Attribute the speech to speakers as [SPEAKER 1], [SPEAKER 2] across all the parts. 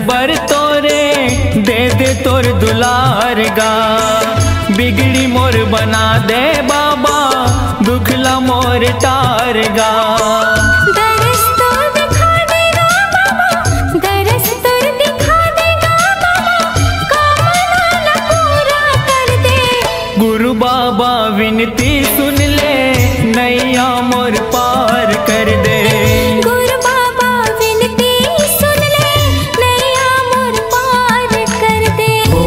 [SPEAKER 1] बर तोरे दे दे तोर दुलार गा। बिगड़ी मोर बना दे बाबा दुखला मोर टार गा।
[SPEAKER 2] दरस तो दिखा देगा बाबा, दरस तो दिखा देगा बाबा, कामना पूरा कर दे।
[SPEAKER 1] गुरु बाबा विनती सुन ले नैया मोर पार कर दे।
[SPEAKER 2] गुरु बाबा विनती सुन ले नैया मोर पार कर दे।
[SPEAKER 1] हो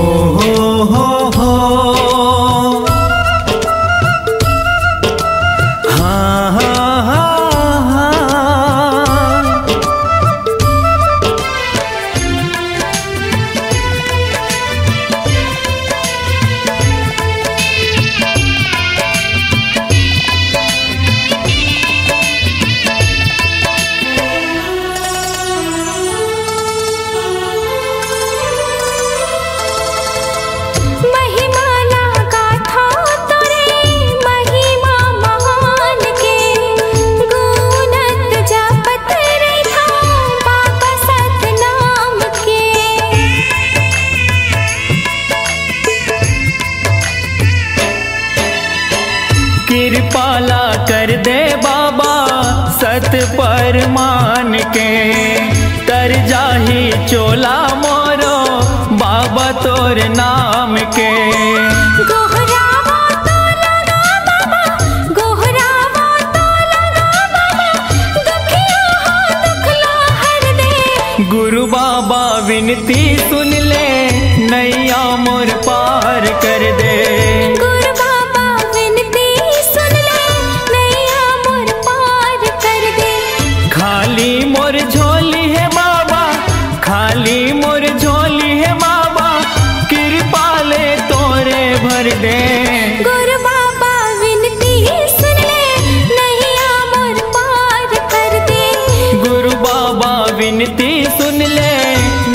[SPEAKER 1] हाँ हाँ हाँ हाँ।
[SPEAKER 2] महिमाला गाथा तोरे महिमा महान के, गुणत जपत रहा बाबा सतनाम के।
[SPEAKER 1] कृपाला कर दे बाबा सत पर मान के। तर जाही चोला मोरो बाबा तोर नाम के।
[SPEAKER 2] गोहरावा तो लगा बाबा, गोहरावा तो लगा बाबा, दुखिया हो दुखला हर दे।
[SPEAKER 1] गुरु बाबा विनती सुन ले नैया मोर पार कर दे।
[SPEAKER 2] गुरु बाबा विनती सुन ले नैया मोर पार कर दे।
[SPEAKER 1] खाली मोर झोली है बाबा, खाली मोर झोली है बाबा, कृपा ले तोरे भर दे।
[SPEAKER 2] गुरु बाबा विनती सुन ले नैया मोर पार कर दे।
[SPEAKER 1] गुरु बाबा विनती सुन ले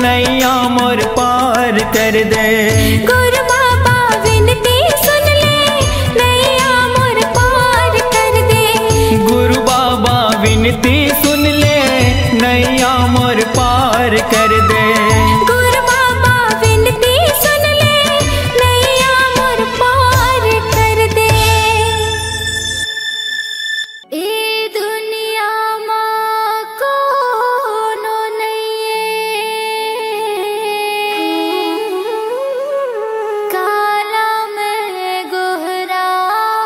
[SPEAKER 1] नैया मोर पार कर दे।
[SPEAKER 2] गुरु बाबा विनती सुन ले नैया मोर पार कर दे।
[SPEAKER 1] गुरु बाबा विनती सुन ले नैया मोर पार कर दे।
[SPEAKER 2] गुरु बाबा विनती सुन ले नैया मोर पार कर दे। ए दुनिया मां कोनो नहीं, काला में गोहरावो,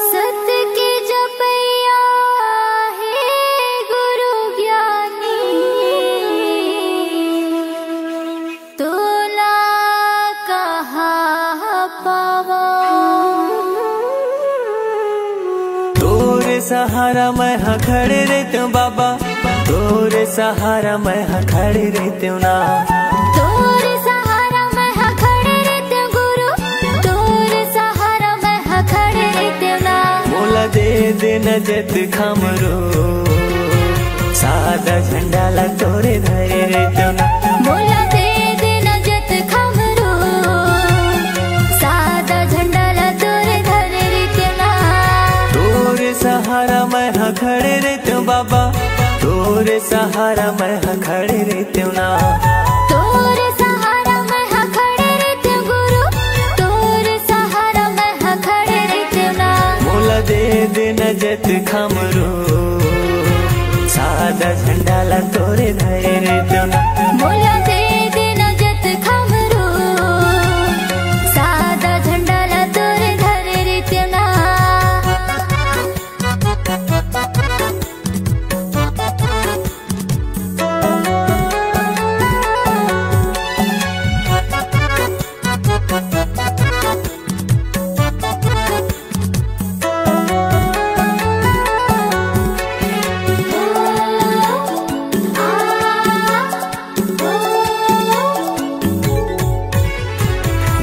[SPEAKER 2] सत के जपैया हे गुरु ज्ञानी, तोला कहाँ पावो।
[SPEAKER 1] तोरे सहारा मैं हाँ खड़े रहते हूँ बाबा, तोरे सहारा मैं हाँ खड़े रहते हूँ ना।
[SPEAKER 2] तोरे सहारा मैं हाँ खड़े रहते हूँ गुरु, तोरे सहारा मैं हाँ खड़े रहते हूँ ना।
[SPEAKER 1] मोला दे दे नजत खमरो सादा झंडा ला तोरे धरे रहते हूँ ना।
[SPEAKER 2] मोला दे दे नजत खमरो सादा झंडा ला तोरे धरे रहते हूँ ना।
[SPEAKER 1] तोरे सहारा मैं हाँ खड़े रहते हूँ बाबा, तोरे सहारा मैं हाँ खड़े रहते हूँ ना।
[SPEAKER 2] तोरे सहारा मैं हाँ खड़े रहते हूँ गुरु, तोरे सहारा मैं हाँ खड़े रहते हूँ ना।
[SPEAKER 1] मोला दे दे नजत खमरो सादा झंडा ला तोरे धरे रहते हूँ ना।
[SPEAKER 2] मोला दे दे नजत खमरो सादा झंडा ला तोरे धरे रहते हूँ ना।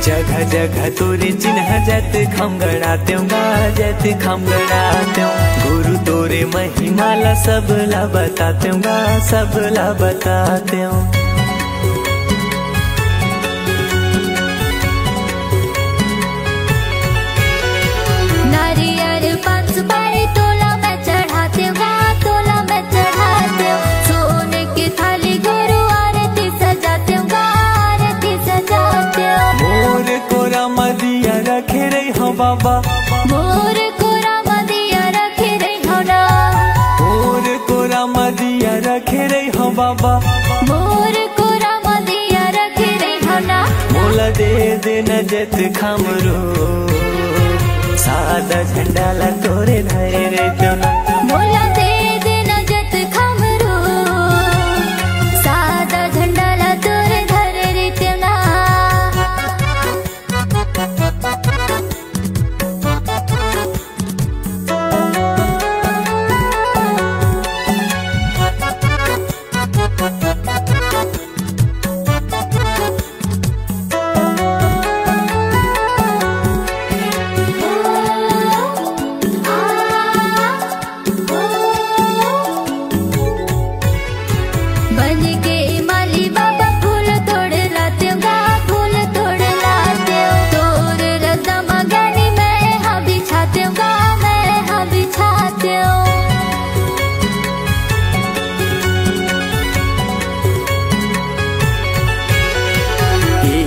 [SPEAKER 1] जगह जगह तोरे चिन्ह जत खम गड़ाते हूँ जत खम गड़ाते हूँ। गुरु तोरे महिमाला सबला बताते हूँ सबला बताते हूँ।
[SPEAKER 2] नारियल 5 सुपारी तोला मैं चढ़ाते हूँ, तोला मैं
[SPEAKER 1] बाबा,
[SPEAKER 2] मोर कोरा मदिया रखे रही हो ना,
[SPEAKER 1] मोर कोरा मदिया रखे रही हो बाबा,
[SPEAKER 2] मोर कोरा मदिया रखे रही हो ना।
[SPEAKER 1] मोला दे देना जत खमरो, सादा झंडा ला तोरे धरे रे तो ना।
[SPEAKER 2] मोला दे देना जत खमरो, सादा झंडा ला तोरे धरे रे तो ना। बन के माली बाबा फूल तोड़ लाते गा, फूल तोड़ लाते तोर रदा मगनी मैं हाँ बिछाते गा, मैं हाँ बिछाते।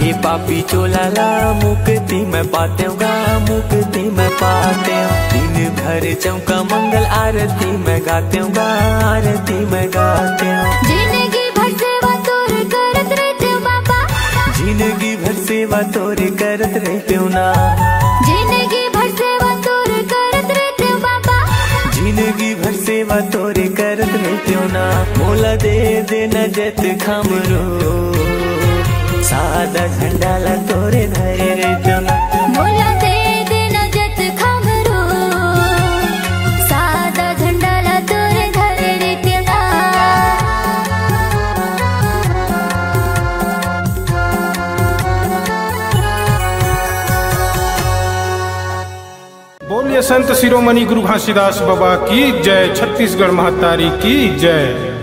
[SPEAKER 1] ये पापी चोला ला मुक्ति में पाते गा, मुक्ति में पाते। दिन भर चौका मंगल आरती में गाते गा, आरती में गाते।
[SPEAKER 2] जिंदगी भर सेवा तोर करत रहते बाबा,
[SPEAKER 1] जिंदगी भर सेवा तोरे करत रहते ना,
[SPEAKER 2] जिंदगी भर सेवा तोर करत रहते बाबा।
[SPEAKER 1] जिंदगी भर सेवा तोरे करत रहते ना। मोला दे देना जत खमरो, सादा झंडा ला तोरे धरे रहते ना।
[SPEAKER 2] मोला दे देना जत खमरो, सादा झंडा ला तोरे धरे रहते ना।
[SPEAKER 3] बोलिए संत शिरोमणि गुरु घासीदास बाबा की जय, छत्तीसगढ़ महतारी की जय।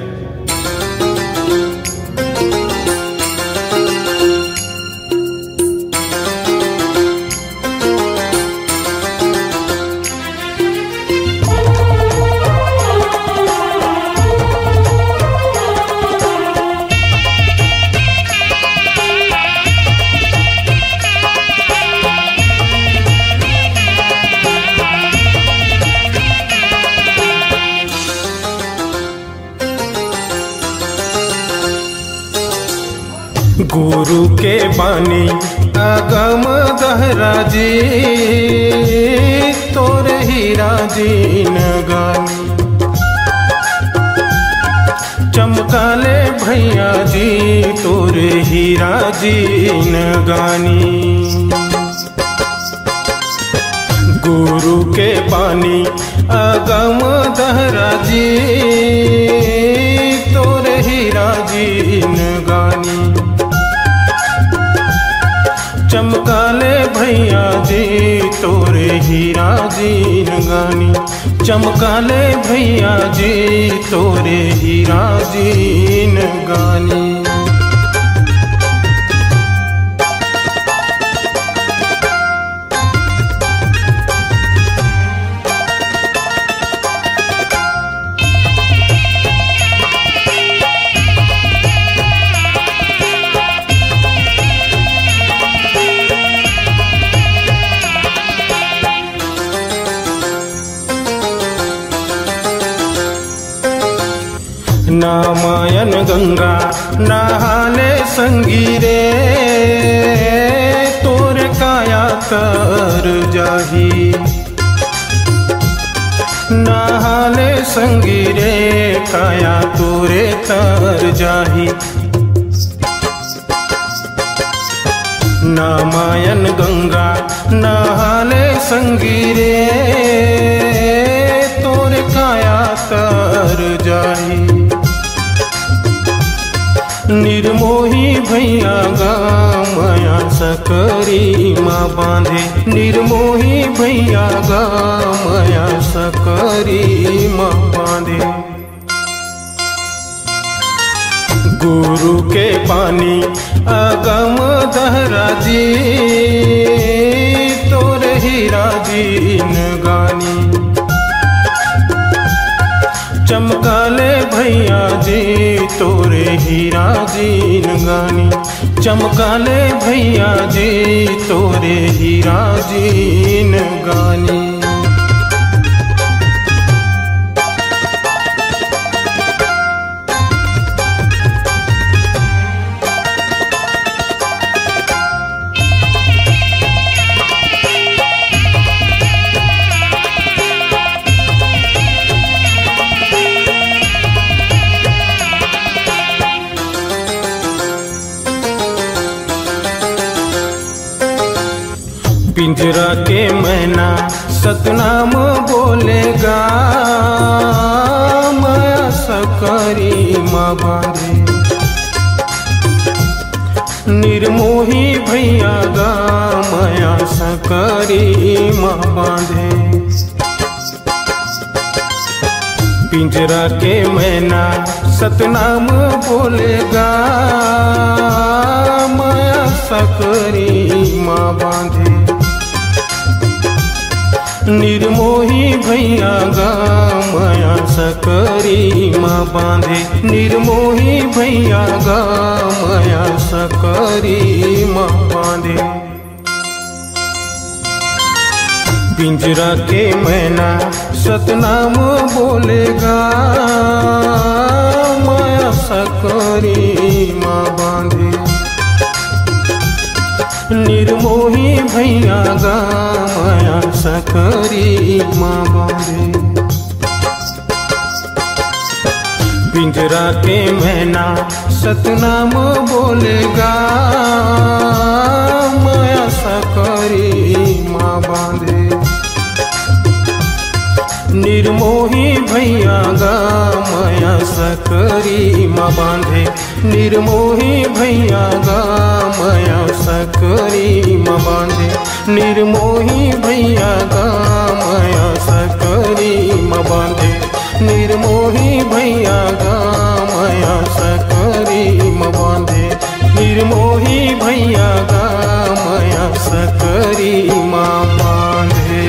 [SPEAKER 3] गुरु के बानी अगम दहराजी, तोरे हीरा जी नगानी। चमकाले भैया जी तोरे हीरा जी नगानी। गुरु के बानी अगम दहराजी, तोरे हीरा जी नगानी। चमकाले भैया जी तोरे हीरा जी नगानी। चमकाले भैया जी तोरे हीरा जी नगानी। नामायन गंगा नहाले संगीरे, तोर काया तर जाही। नहाले संगीरे काया तोरे तर जाही। नामायन गंगा नहाले संगीरे, तोर काया तर जाही। निर्मोही भैया गामया सकरी माँ बांधे। निर्मोही भैया गामया सकरी माँ बांधे। गुरु के पानी अगम दहराजी, तोरे हीरा जी नगानी। चमकाले भैया जी तोरे हीरा जीन गानी, चमकाले भैया जी तोरे हीरा जीन गानी। पिंजरा के मैना सतनाम बोलेगा, माया सकरी माँ बांधे। निर्मोही भैया गा माया सकरी माँ बांधे। पिंजरा के मैना सतनाम बोलेगा, माया सकरी माँ बांधे। निर्मोही भैया गा माया सकरी माँ बांधे। निर्मोही भैया गा माया सकरी माँ बांधे। पिंजरा के मैना सतनाम बोलेगा, माया सकरी माँ बांधे। निर्मोही भैया गा माया सकरी माँ बांधे। पिंजरा के मैना सतनाम बोलेगा, माया सकरी माँ बांधे। निर्मोही भैया गा माया सकरी माँ बांधे। निर्मोही भैया गा माया सकरी माँ बांधे। निर्मोही भैया गा माया सकरी माँ बांधे। निर्मोही भैया गा माया सकरी माँ बांधे। निर्मोही भैया गा माया सकरी माँ बांधे।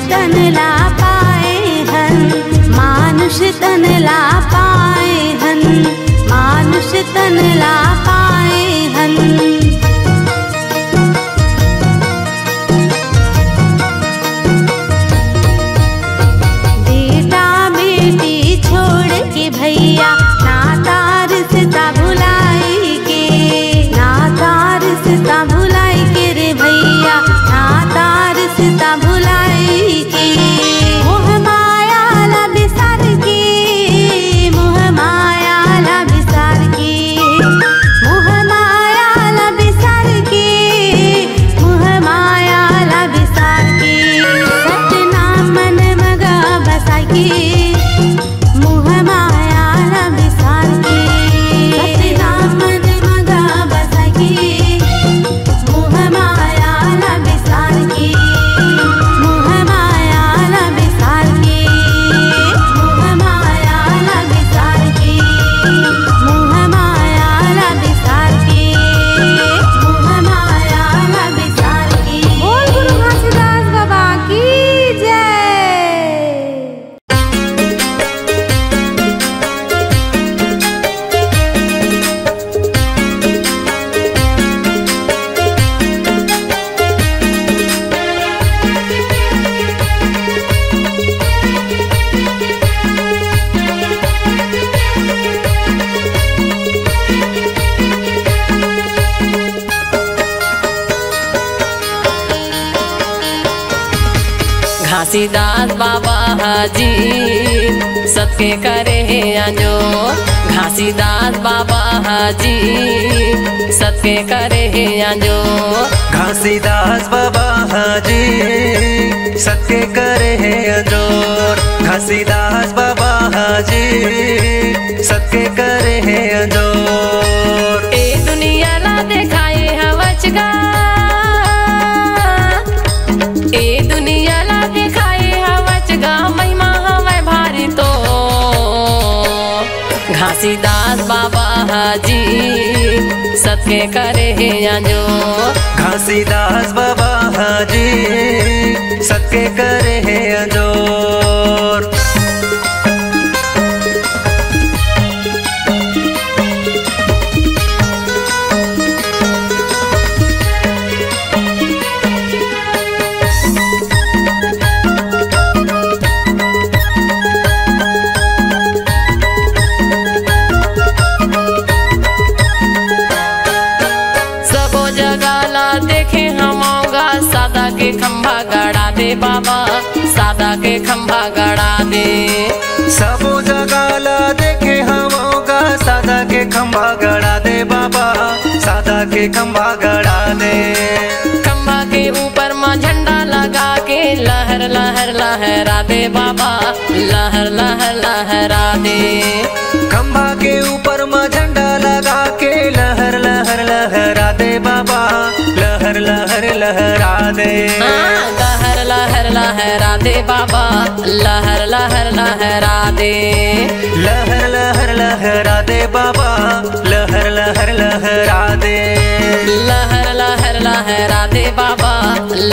[SPEAKER 4] तन ला पाए हन, मानुष तन ला पाए हन, मानुष तन ला पाए हन। बेटा बेटी छोड़ के भैया नाता रिश्ता भुलाई के, नाता रिश्ता भुलाई के रे भैया, नाता रिश्ता भुलाई के। मोह माया ला बिसार के, मोह माया ला बिसार के, मोह माया ला बिसार के, मोह माया ला बिसार के। सतनाम मन मगा बसा के, मोह माया ला बिसार के। सतनाम मन मगा बसा के, मोह माया ला बिसार के, मोह माया ला बिसार के, मोह माया ला बिसार के, मोह माया ला बिसार के, मोह माया ला बिसार के। बोल गुरु घासीदास बाबा की जय।
[SPEAKER 5] घासीदास बाबा हाजी सबके करे है आजो, घासीदास बाबा हाजी सबके करे है आजो।
[SPEAKER 1] घासीदास बाबा हाजी सबके करे है अजोर, घासीदास बाबा हाजी सबके करे है अजोर।
[SPEAKER 5] ए दुनिया ला देखाए हवचगा, ए दुनिया ला देखाए हवचगा, महिमा हवै भारी तो। घासीदास बाबा हाजी सबके करे है आजो,
[SPEAKER 1] घासीदास बाबा हाजी सबके करे है अजोर।
[SPEAKER 5] सबो जगह ला देखे हमोगा, सादा के खंभा गड़ा दे बाबा, सादा के खंभा गड़ा दे।
[SPEAKER 1] सबो जगह ला देखे हमोगा, सादा के खंभा गड़ा दे बाबा, सादा के खंभा गड़ा दे।
[SPEAKER 5] खंभा के ऊपर माँ झंडा लगा के लहर लहर लहरा दे बाबा, लहर लहर लहरा दे।
[SPEAKER 1] खंभा के ऊपर माँ झंडा लगा के लहर लहर लहरा दे बाबा, लहर लहर लहरा दे।
[SPEAKER 5] लहर लहर लहरा दे बाबा, लहर लहर लहरा दे।
[SPEAKER 1] लहर लहर लहरा दे बाबा, लहर लहर लहरा दे।
[SPEAKER 5] लहर लहर लहरा दे बाबा,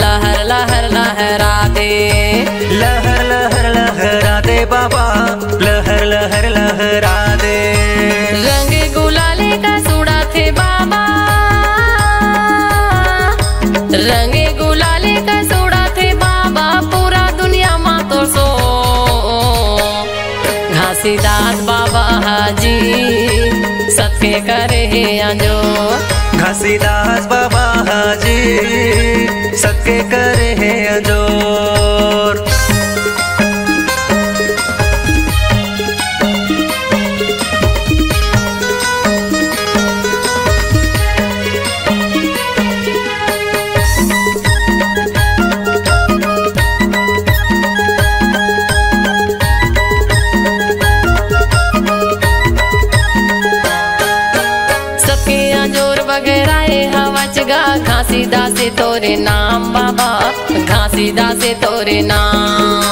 [SPEAKER 5] लहर लहर लहरा दे।
[SPEAKER 1] लहर लहर लहरा दे बाबा, लहर लहर लहरा दे।
[SPEAKER 5] रंग गुलाले का सूड़ा थे बाबा, रंग गुलाले का सूड़ा थे बाबा, पूरा दुनिया मा तो सो। घासीदास बाबा हाजी सबके करे है आजो,
[SPEAKER 1] घासीदास बाबा हाजी सबके करे है अजोर।
[SPEAKER 5] घासीदास तोरे नाम बाबा, घासीदास तोरे नाम।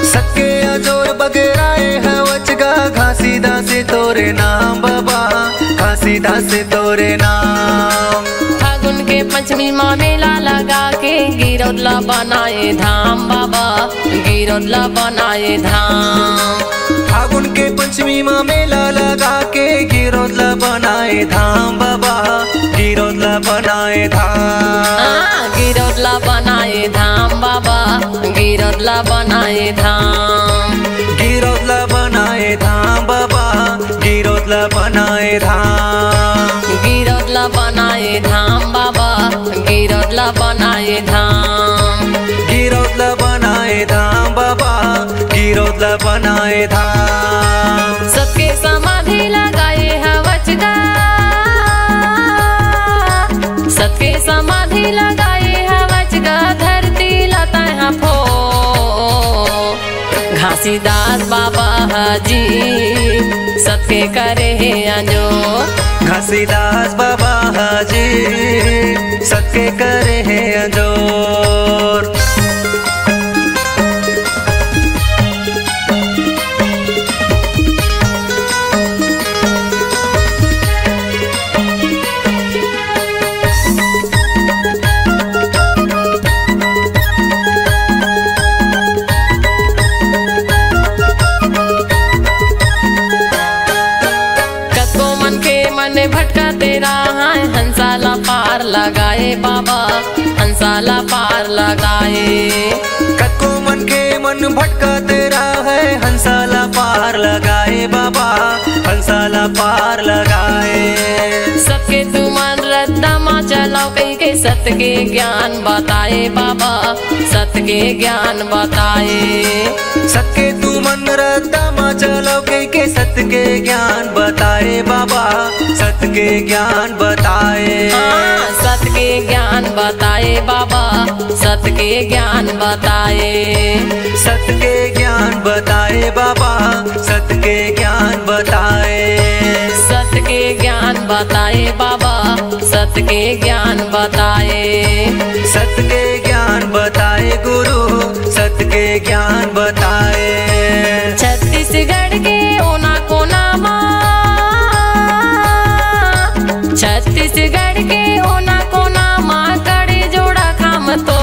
[SPEAKER 1] सके अजोर बगेराए हवचगा, घासीदास तोरे नाम बाबा, घासीदास तोरे नाम।
[SPEAKER 5] फागुन के पंचमी माँ मेला लगा के गिरौ गिरोदला बनाए धाम बाबा, गिरोदला बनाए धाम।
[SPEAKER 1] फागुन के पंचमी माँ मेला लगा के गिरोदला बनाए धाम बाबा, गिरोदला बनाए धाम।
[SPEAKER 5] गिरोदला बनाए धाम बाबा, गिरोदला बनाए धाम।
[SPEAKER 1] गिरोदला बनाए धाम बाबा, गिरोदला बनाए धाम।
[SPEAKER 5] गिरोदला बनाए धाम बाबा, गिरोदला बनाए धाम।
[SPEAKER 1] गिरोदला बनाए धाम बाबा, गिरोदला बनाए धाम।
[SPEAKER 5] सबके समाधि लगाए हवचगा, सबके समाधि लगाए हवचगा, धरती लता है फो। घासीदास बाबा हाजी सबके करे अंजो,
[SPEAKER 1] घासीदास बाबा हाजी सबके करे हैं अंजोर।
[SPEAKER 5] भटका तेरा है हंसाला पार लगाए बाबा, हंसाला पार लगाए।
[SPEAKER 1] कको मन के मन भटका तेरा है हंसाला पार लगाए बाबा, हंसाला पार लगाए।
[SPEAKER 5] सबके तू मन रद्दा माँ चलाओ कहीं के सत्य के ज्ञान बताए बाबा, सत्य के ज्ञान बताए।
[SPEAKER 1] सबके तू मन रद्दा माँ चलाओ कहीं के सत्य के ज्ञान बताए बाबा, सत्य के ज्ञान बताए।
[SPEAKER 5] सत्य के ज्ञान बताए बाबा, सत्य के ज्ञान बताए।
[SPEAKER 1] सत्य के ज्ञान बताए बाबा, सत्य के ज्ञान बताए।
[SPEAKER 5] सत्य के ज्ञान बताए बाबा, सत्य के ज्ञान बताए।
[SPEAKER 1] सत्य के ज्ञान बताए गुरु, सत्य के ज्ञान बताए।
[SPEAKER 5] छत्तीसगढ़ के ओना कोना माँ, छत्तीसगढ़ के ओना कोना माँ कड़े जोड़ा खाम तो।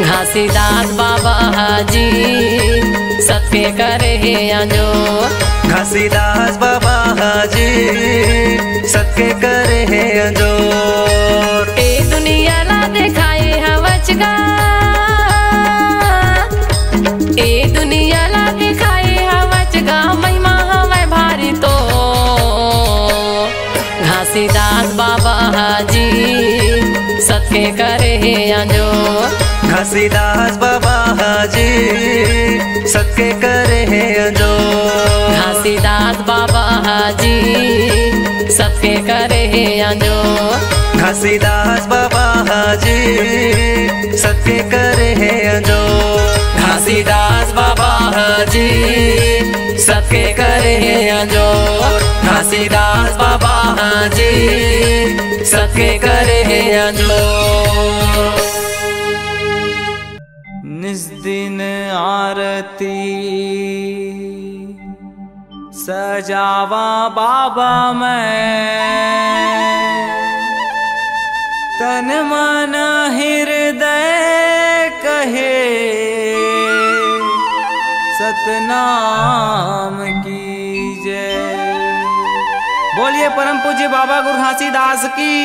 [SPEAKER 5] घासीदास बाबा हाजी सबके करे अंजो,
[SPEAKER 1] घासीदास बाबा हाजी सबके करे हैं अंजोर।
[SPEAKER 5] ए दुनिया ला दिखाए हवचगा, ए दुनिया ला दिखाए हवचगा, महिमा हवे भारी तो। घासीदास बाबा हाजी सबके करे अंजो,
[SPEAKER 1] घासीदास बाबा हाजी सबके करे हैं अंजोर।
[SPEAKER 5] घासीदास बाबा हाजी सबके करे अंजो,
[SPEAKER 1] घासीदास बाबा हाजी सबके करे हैं अंजोर।
[SPEAKER 5] घासीदास बाबा हाजी सबके करे अंजोर। घासीदास बाबा हाजी सबके करे अंजोर।
[SPEAKER 1] निस दिन आरती सजावा बाबा मैं, तन मन हृदय कहे सतनाम की जय। बोलिए परम पूज्य बाबा गुरु घासीदास की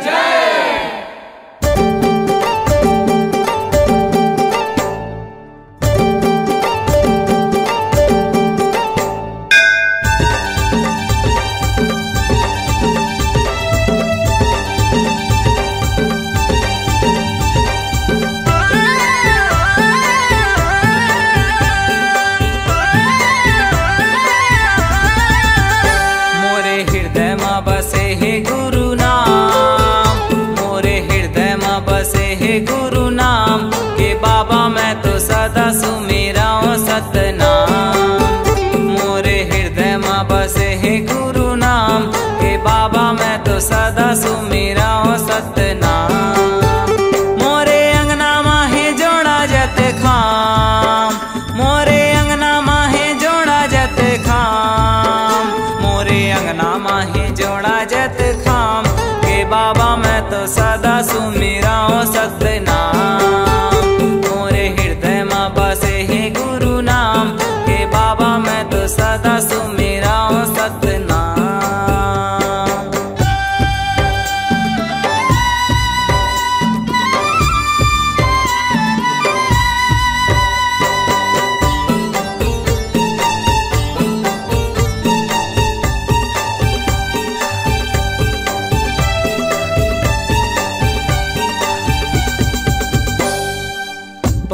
[SPEAKER 1] जय।
[SPEAKER 6] बसे हे गुरु नाम,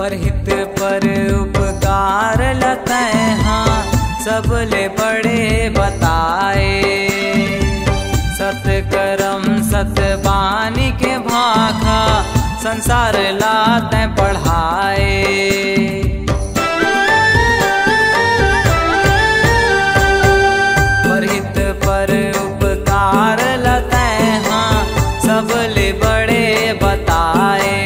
[SPEAKER 1] परहित पर उपकार लतै हाँ सबले बड़े बताए। सतकर्म सतबानी के भाखा संसार लाते पढ़ाए। परहित पर उपकार लतै हाँ सबले बड़े बताए।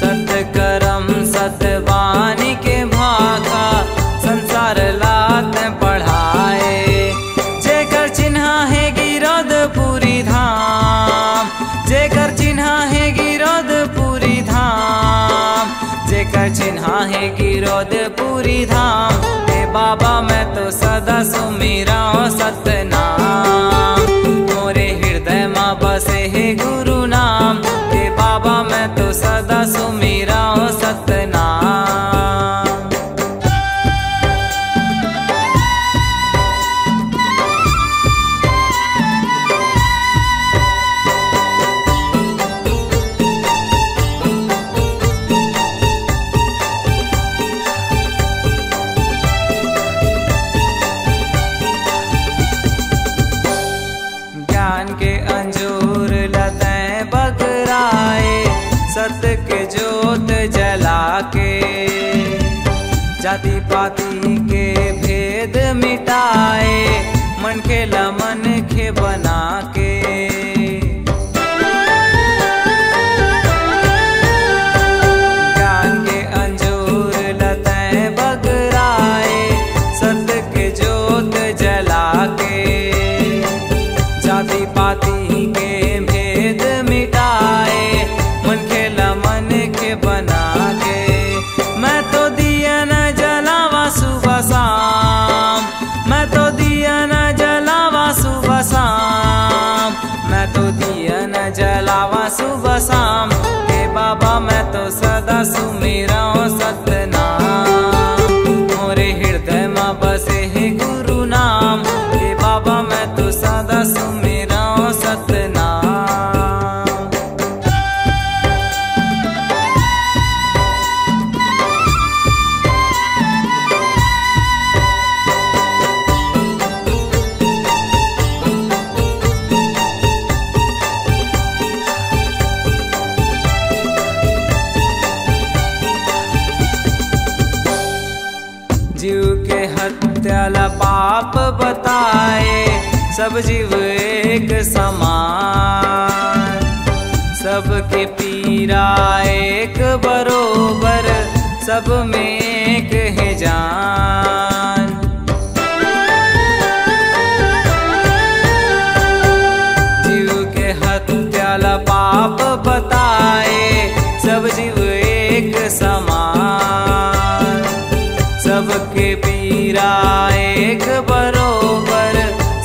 [SPEAKER 1] सतकर्म सतबानी के भाखा संसार लाते पढ़ाए। जेकर चिन्हा है गिरौदपुरी धाम, जेकर चिन्हा है गिरौदपुरी धाम, जेकर चिन्हा है गिरौदपुरी धाम। हे बाबा मैं तो सदा सुमिराऊं सतनाम, मोरे हृदय माँ बसे है गुरु नाम। हे बाबा मैं तो सदा सुमिराऊं सतनाम। सत्य के जोत जला के जाति पाति के भेद मिटाए। मन खेला मन खे बना के ज्ञान के अंजूर लतैं बगराए। सत्य के जोत जला के जाति पाति के भेद मिटाए। मन के बना के मैं तो दिया न जलावा सुबह शाम, मैं तो दिया न जलावा सुबह शाम, मैं तो दिया न जलावा सुबह शाम। हे बाबा मैं तो सदा सुमिराऊं सतनाम, मोरे हृदय माँ बसे है गुरु नाम। हे बाबा मैं तो सदा सुमिराऊं सतनाम। जीव के हत्याला पाप बताए। सब जीव एक समान, सबके पीरा एक बरोबर, सब में एक है जान। जीव के हत्याला पाप बताए। सब जीव एक समान, सबके पीरा एक बरोबर,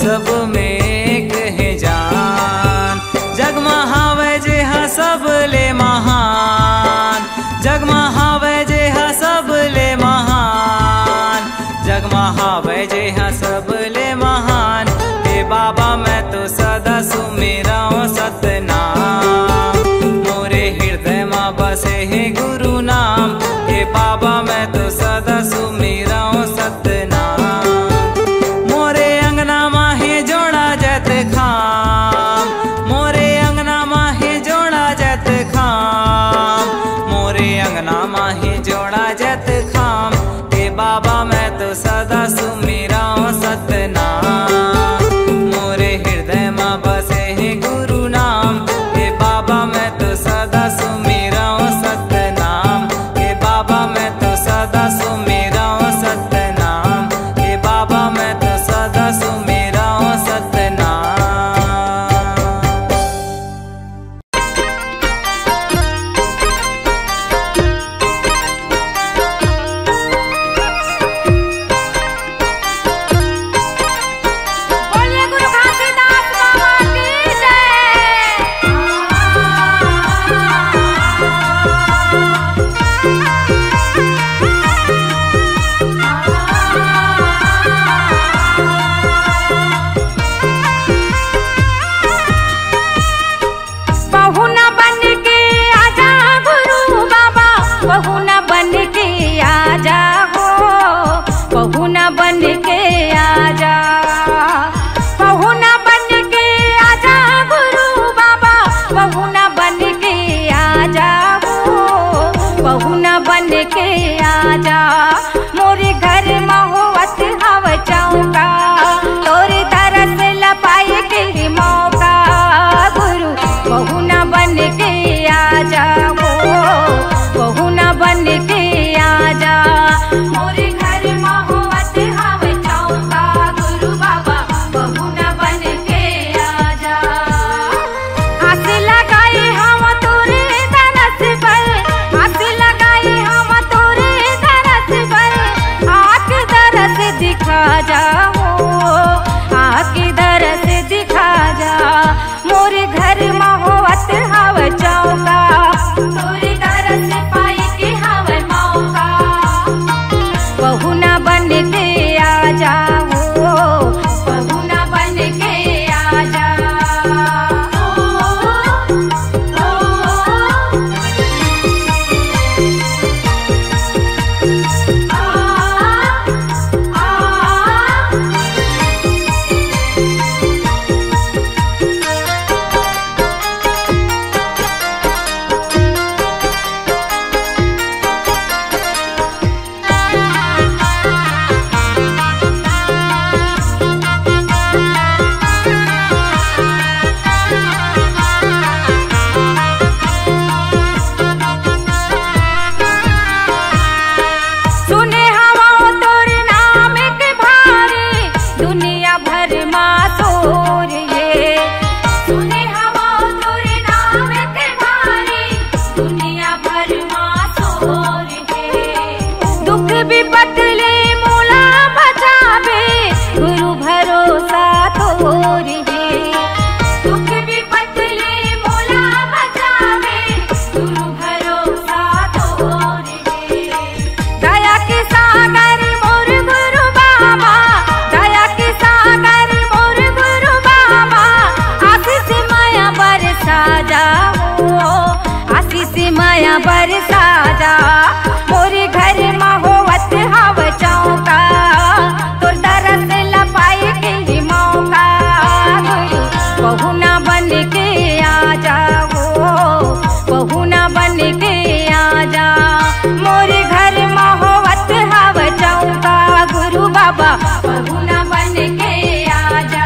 [SPEAKER 1] सब में एक है जान। जग महावै जे हा सबले महान, जग महावै जे हा सबले महान, जग महावै जे हा सबले महान। हे बाबा मैं तो सदा सुमिराऊं सतनाम, मोरे हृदय माँ बसे है गुरु नाम। हे बाबा मैं तो सदा सुमिराऊं सतनाम। मोरे अंगना माहे जोड़ा जत खाम, मोरे अंगना माहे जोड़ा जत खाम, मोरे अंगना माहे जोड़ा जत खाम। हे बाबा मैं तो सदा सुमिराऊं सतनाम, मोरे हृदय माँ बसे है गुरु नाम। हे बाबा मैं तो सदा सुमिराऊं सतनाम। हे बाबा मैं तो सदा सुमिराऊं सतनाम। हे बाबा मैं तो सदा सुमिराऊं सतनाम।
[SPEAKER 2] बोलिए गुरु घासीदास बाबा की जय।
[SPEAKER 4] बहू न बन के आ जाओ, बहू न बन के आ जा, बहू न बन के आ जा गुरु बाबा, बहू न बन के आ जाओ, बहू न बन के आ जा। मोरे घर महुवत हव चौका, तोरे तरस लपाए के मौका, गुरु बहू न बन के आ जाओ, बहू न बन के आ जा। मोरे घर महुवत हव चौका, गुरु बाबा बहू न बन के आ जा। आस लगाई हम तोरे दरस पर, आस लगाई हम तोरे दरस पर, आके दरस दिखा जाओ, आके दरस दिखा जा। मोरे घर महुवत हव चौका, तोरे दरस पाई के हव मौका, बहू न बन के आ जाओ, बहू न बन के आ जा। सुने हवा तोर नाम के भारी, दुनिया भर माँ तोर ये, सुने हवा तोर नाम के भारी, दुनिया भर माँ तोर ये। दुख विपत ले मोला बचावे, गुरु भरोसा तोर ये, दुख विपत ले मोला बचावे, गुरु भरोसा तोर ये। दया के सागर मोर गुरु बाबा, दया के सागर मोर गुरु बाबा, आशीष माया बरसा जाओ, आशीष माया बरसा जा। मोरे घर महुवत हव चौका, तोर दरस लपाए के मौका, बहू न बन के आ जाओ, बहू न बन के आ जा। मोरे घर महुवत हव चौका, गुरु बाबा बहू न बन के आ जा।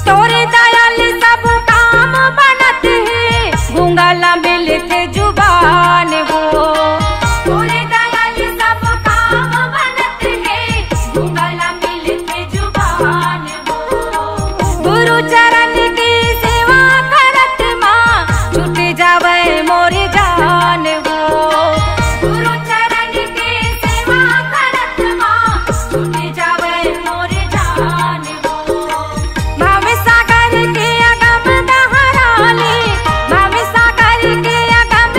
[SPEAKER 4] तोरे दयाल सब काम बनत है, गूंगला मिलते जुबान हो, तोरे दयाल सब काम बनत है, गूंगला मिलते जुबान हो। गुरु चरण की सेवा करत माँ, छूट जावे मोरे जान हो, गुरु चरण की सेवा करत माँ, छूट जावे मोरे जान हो। भाव सागर के अगम दहरानी, भाव सागर के अगम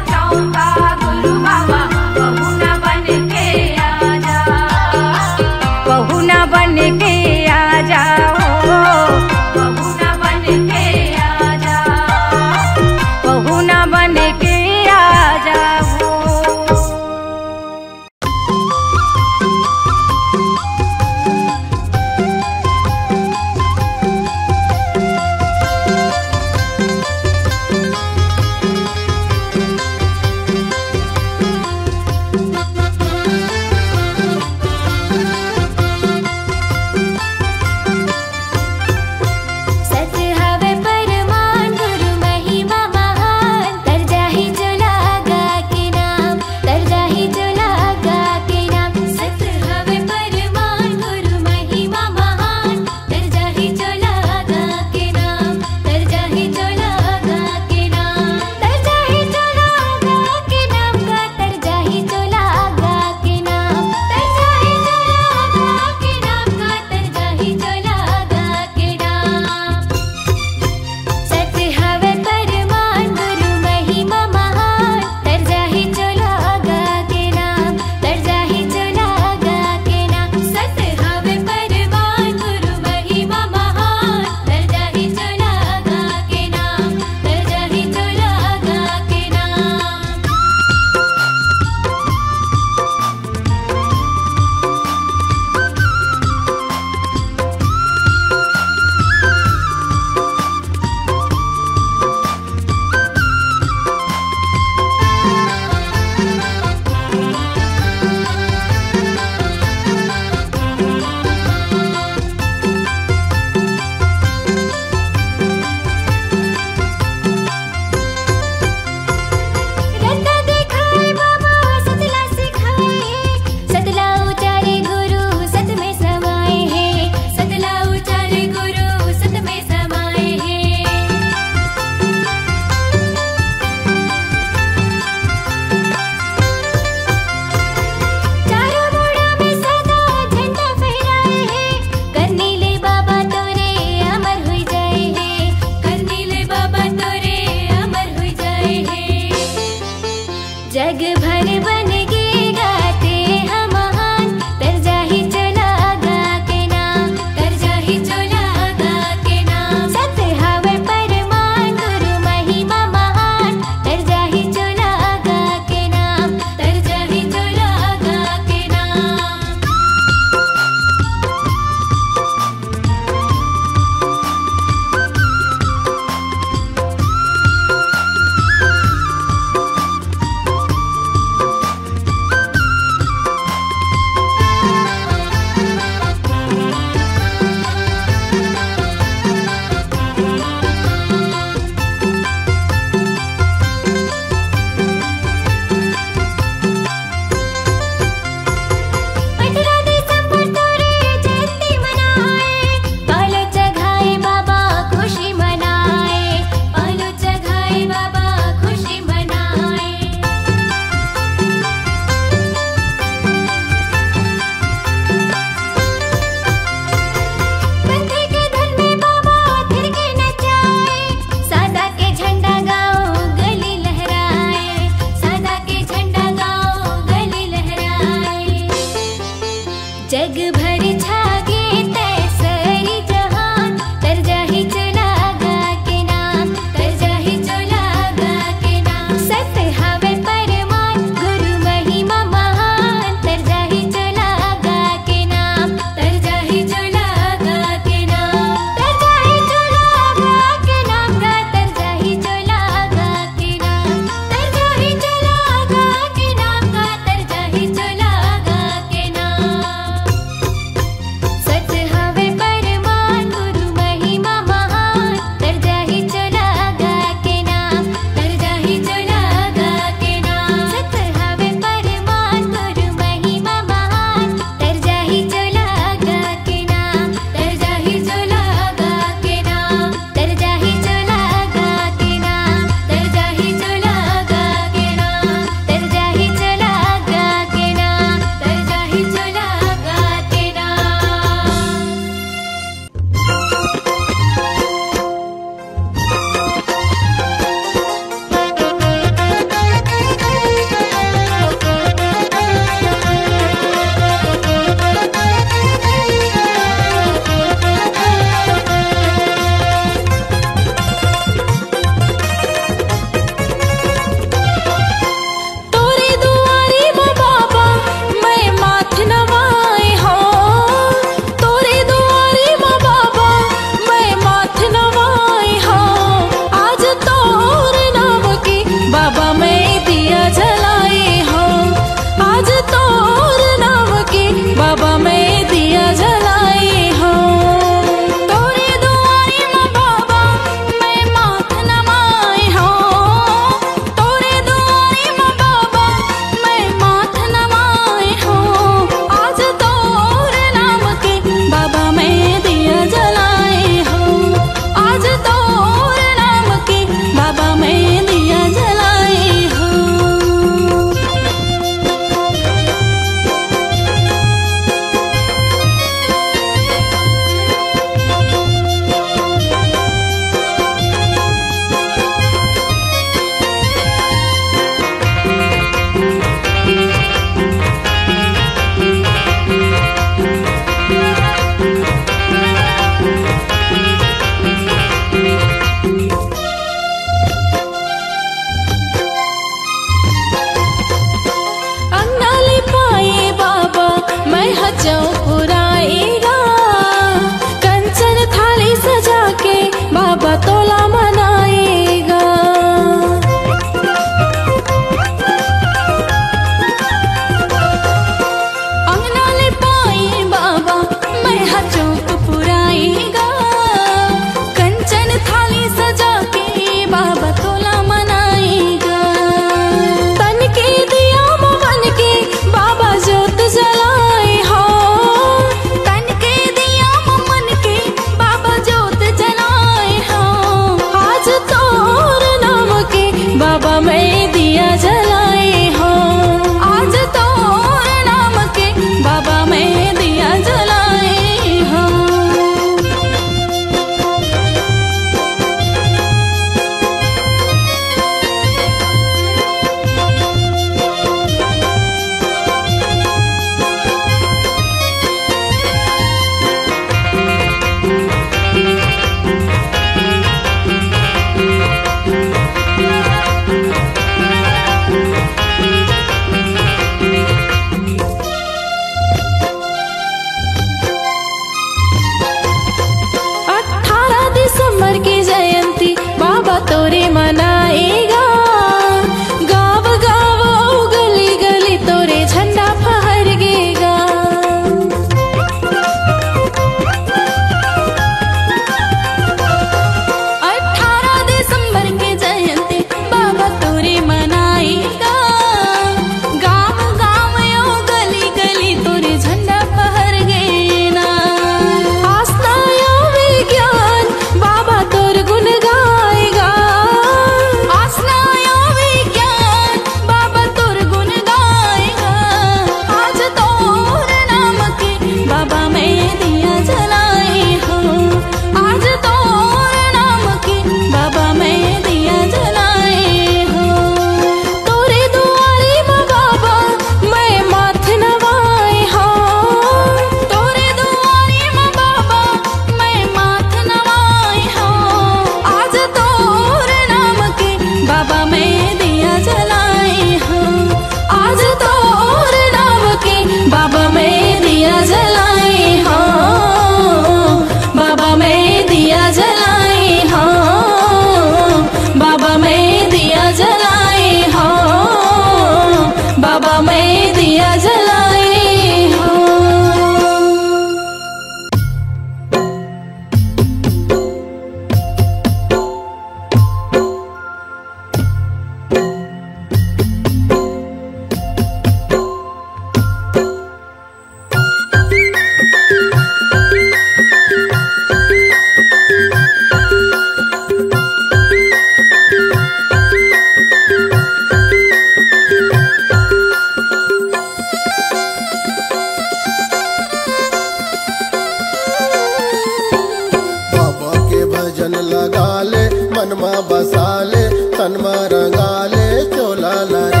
[SPEAKER 6] मनमा बसाले तनमा रंगाले चोला लारे।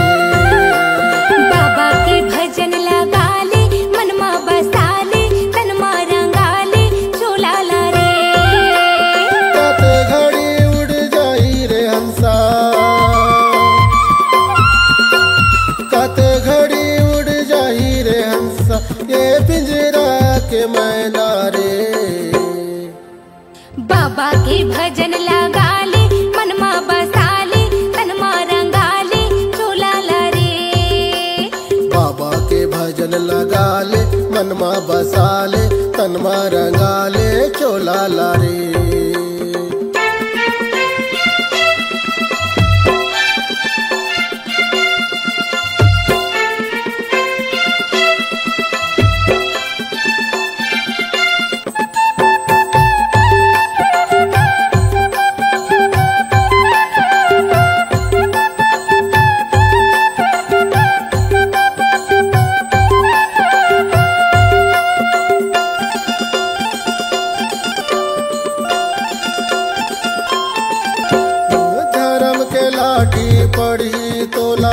[SPEAKER 4] बाबा के भजन लगा ले मनमा बसाले तनमा रंगाले चोला लारे।
[SPEAKER 6] कत घड़ी उड़ जाई रे हंसा, कत घड़ी उड़ जाई रे हंसा ये पिंजरा के मैना रे।
[SPEAKER 4] बाबा के भजन लगा ले मनमा बसाले तनमा रंगाले चोला लारे।
[SPEAKER 6] बाबा के भजन लगा ले मनमा बसाले तनमा रंगाले चोला लारे। पढ़ी तोला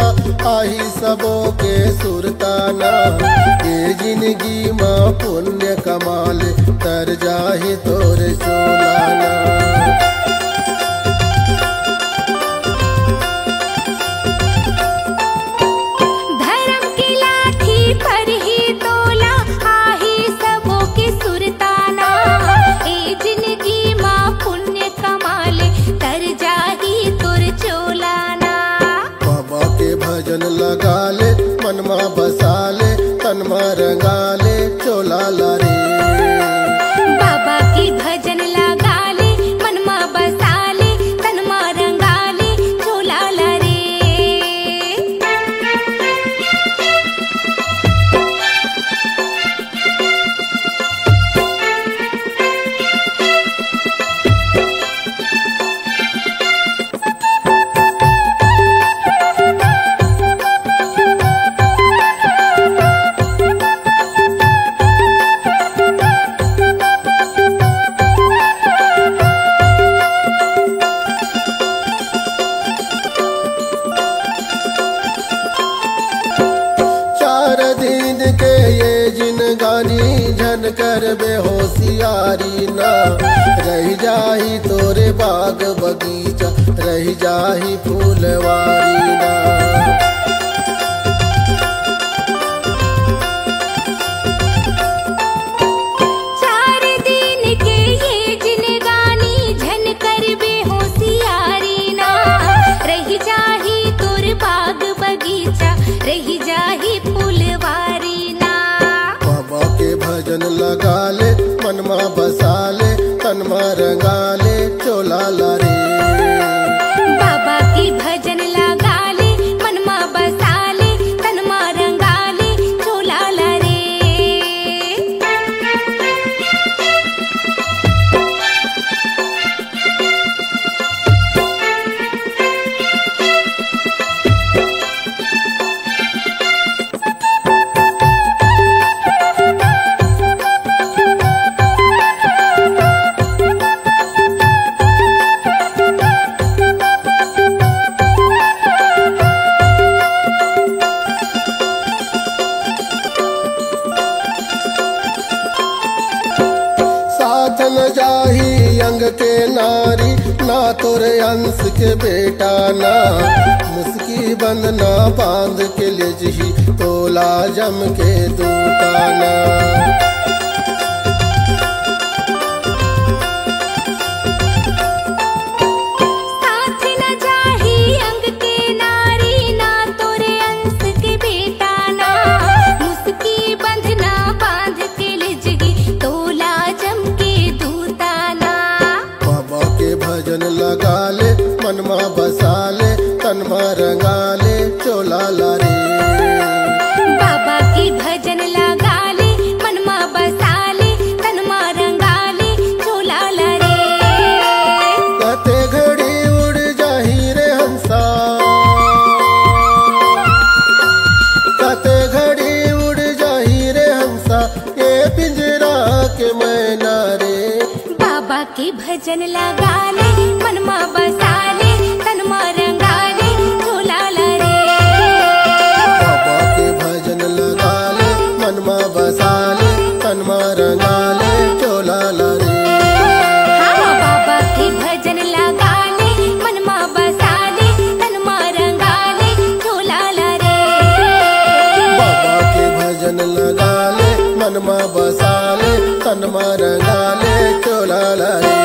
[SPEAKER 6] आही सबो के सुरताना। ये जिंदगी माँ पुण्य कमाल तर जाही तोरे सोलाना।
[SPEAKER 4] धर्म की लाठी पर ही तोला आही सबो के सुरताना। ये जिंदगी माँ पुण्य कमाले तर जाही तोर चोलाना।
[SPEAKER 6] भजन लगा ले मनमा बसाले तनमा रंगाले चोला लारे।
[SPEAKER 4] बाबा की भजन लगा ले मनमा बसाले तनमा रंगाले चोला लारे।
[SPEAKER 6] झन कर बेहोशियारी ना रह जाही तोरे बाग बगीचा रह जाही फूलवारी ना।
[SPEAKER 4] चार दिन के ये जिनगानी झन कर बेहोशियारी ना रह जाही तोर बाग बगीचा रह जाही फूलवारी ना।
[SPEAKER 6] भजन लगा ले मनमा बसाले तनमा रंगाले चोला लारे।
[SPEAKER 4] बाबा की भजन लगा ले मनमा बसाले तनमा रंगाले चोला लारे।
[SPEAKER 6] न जाही अंग के नारी ना तोरे अंश के बेटा ना। मुस्की बंधना बांध के ले जही तोला जम के दूताना।
[SPEAKER 4] साथ न जाही अंग के नारी ना तोरे अंश के बेटा ना। मुस्की बंधना बांध के ले जही तोला जम के दूताना।
[SPEAKER 6] बाबा के भजन लगा ले मनमा बसाले तनमा रंगाले चोला लारे।
[SPEAKER 4] बाबा की भजन लगा ले मनमा बसाले तनमा रंगाले चोला लारे।
[SPEAKER 6] कते घड़ी उड़ जाही रे हंसा, कते घड़ी उड़ जाही रे हंसा ये पिंजरा के मैना रे।
[SPEAKER 4] बाबा
[SPEAKER 2] के भजन लगा ले मनमा बसा ले तनमा रंगा ले झूला ला रे।
[SPEAKER 6] बाबा के भजन लगा ले मनमा बसा ले तनमा रंगा ले झूला ला रे।
[SPEAKER 2] हाँ बाबा के भजन लगा ले मनमा बसा ले तनमा रंगा ले झूला ला रे।
[SPEAKER 6] बाबा के भजन लगा ले मनमा बसा ले तनमा रंगा ले झूला ला रे।